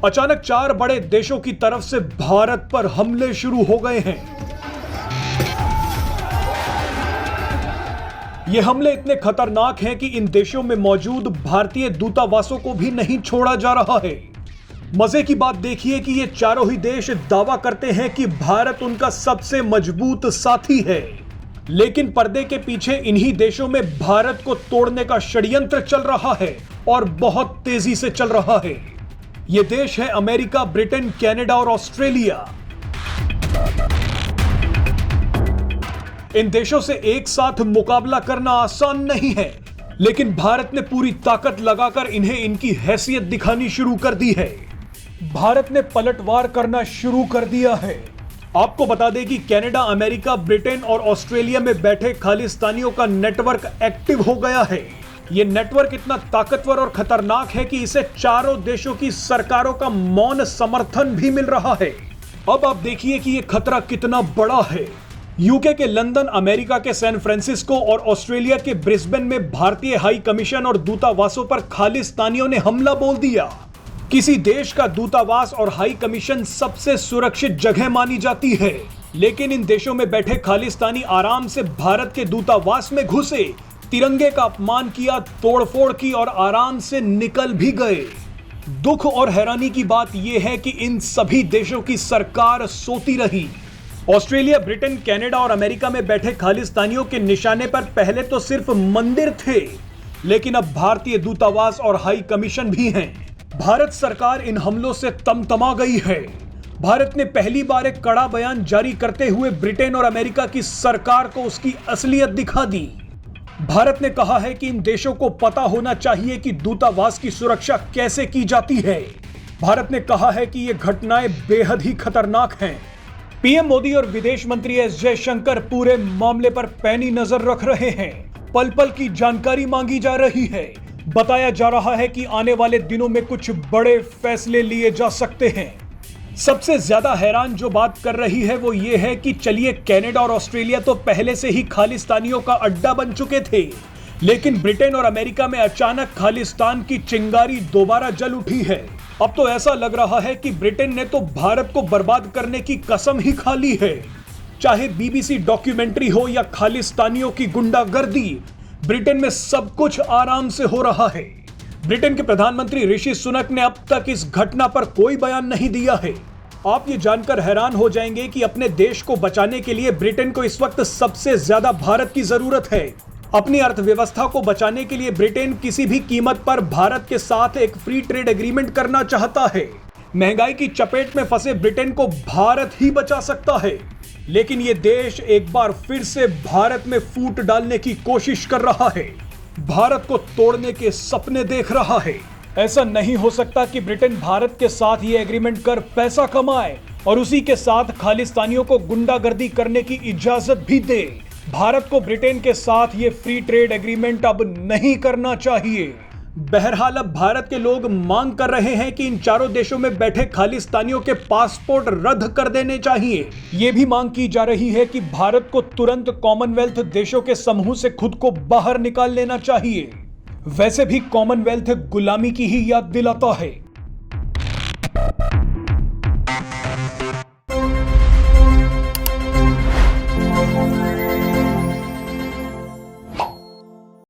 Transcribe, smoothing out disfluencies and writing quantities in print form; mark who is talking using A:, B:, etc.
A: अचानक 4 बड़े देशों की तरफ से भारत पर हमले शुरू हो गए हैं। ये हमले इतने खतरनाक हैं कि इन देशों में मौजूद भारतीय दूतावासों को भी नहीं छोड़ा जा रहा है। मजे की बात देखिए कि ये चारों ही देश दावा करते हैं कि भारत उनका सबसे मजबूत साथी है, लेकिन पर्दे के पीछे इन्हीं देशों में भारत को तोड़ने का षड्यंत्र चल रहा है और बहुत तेजी से चल रहा है। ये देश है अमेरिका, ब्रिटेन, कनाडा और ऑस्ट्रेलिया। इन देशों से एक साथ मुकाबला करना आसान नहीं है, लेकिन भारत ने पूरी ताकत लगाकर इन्हें इनकी हैसियत दिखानी शुरू कर दी है। भारत ने पलटवार करना शुरू कर दिया है। आपको बता दें कि कनाडा, अमेरिका, ब्रिटेन और ऑस्ट्रेलिया में बैठे खालिस्तानियों का नेटवर्क एक्टिव हो गया है। यह नेटवर्क इतना ताकतवर और खतरनाक है कि इसे चारों देशों की सरकारों का मौन समर्थन भी मिल रहा है। अब आप देखिए कि यह खतरा कितना बड़ा है। यूके के लंदन, अमेरिका के सैन फ्रांसिस्को और ऑस्ट्रेलिया के ब्रिस्बेन में भारतीय हाई कमीशन और दूतावासों पर खालिस्तानियों ने हमला बोल दिया। किसी देश का दूतावास और हाई कमीशन सबसे सुरक्षित जगह मानी जाती है, लेकिन इन देशों में बैठे खालिस्तानी आराम से भारत के दूतावास में घुसे, तिरंगे का अपमान किया, तोड़फोड़ की और आराम से निकल भी गए। दुख और हैरानी की बात यह है कि इन सभी देशों की सरकार सोती रही। ऑस्ट्रेलिया, ब्रिटेन, कनाडा और अमेरिका में बैठे खालिस्तानियों के निशाने पर पहले तो सिर्फ मंदिर थे, लेकिन अब भारतीय दूतावास और हाई कमीशन भी हैं। भारत सरकार इन हमलों से तमतमा गई है। भारत ने पहली बार एक कड़ा बयान जारी करते हुए ब्रिटेन और अमेरिका की सरकार को उसकी असलियत दिखा दी। भारत ने कहा है कि इन देशों को पता होना चाहिए कि दूतावास की सुरक्षा कैसे की जाती है। भारत ने कहा है कि ये घटनाएं बेहद ही खतरनाक हैं। पीएम मोदी और विदेश मंत्री एस जयशंकर पूरे मामले पर पैनी नजर रख रहे हैं। पल पल की जानकारी मांगी जा रही है। बताया जा रहा है कि आने वाले दिनों में कुछ बड़े फैसले लिए जा सकते हैं। सबसे ज्यादा हैरान जो बात कर रही है वो ये है कि चलिए, कनाडा और ऑस्ट्रेलिया तो पहले से ही खालिस्तानियों का अड्डा बन चुके थे, लेकिन ब्रिटेन और अमेरिका में अचानक खालिस्तान की चिंगारी दोबारा जल उठी है। अब तो ऐसा लग रहा है कि ब्रिटेन ने तो भारत को बर्बाद करने की कसम ही खा ली है। चाहे बीबीसी डॉक्यूमेंट्री हो या खालिस्तानियों की गुंडागर्दी, ब्रिटेन में सब कुछ आराम से हो रहा है। ब्रिटेन के प्रधानमंत्री ऋषि सुनक ने अब तक इस घटना पर कोई बयान नहीं दिया है। आप ये जानकर हैरान हो जाएंगे कि अपने देश को बचाने के लिए ब्रिटेन को इस वक्त सबसे ज्यादा भारत की जरूरत है। अपनी अर्थव्यवस्था को बचाने के लिए ब्रिटेन किसी भी कीमत पर भारत के साथ एक फ्री ट्रेड एग्रीमेंट करना चाहता है। महंगाई की चपेट में फंसे ब्रिटेन को भारत ही बचा सकता है, लेकिन ये देश एक बार फिर से भारत में फूट डालने की कोशिश कर रहा है। भारत को तोड़ने के सपने देख रहा है। ऐसा नहीं हो सकता कि ब्रिटेन भारत के साथ ये एग्रीमेंट कर पैसा कमाए और उसी के साथ खालिस्तानियों को गुंडागर्दी करने की इजाजत भी दे। भारत को ब्रिटेन के साथ ये फ्री ट्रेड एग्रीमेंट अब नहीं करना चाहिए। बहरहाल अब भारत के लोग मांग कर रहे हैं कि इन चारों देशों में बैठे खालिस्तानियों के पासपोर्ट रद्द कर देने चाहिए। ये भी मांग की जा रही है कि भारत को तुरंत कॉमनवेल्थ देशों के समूह से खुद को बाहर निकाल लेना चाहिए। वैसे भी कॉमनवेल्थ गुलामी की ही याद दिलाता है।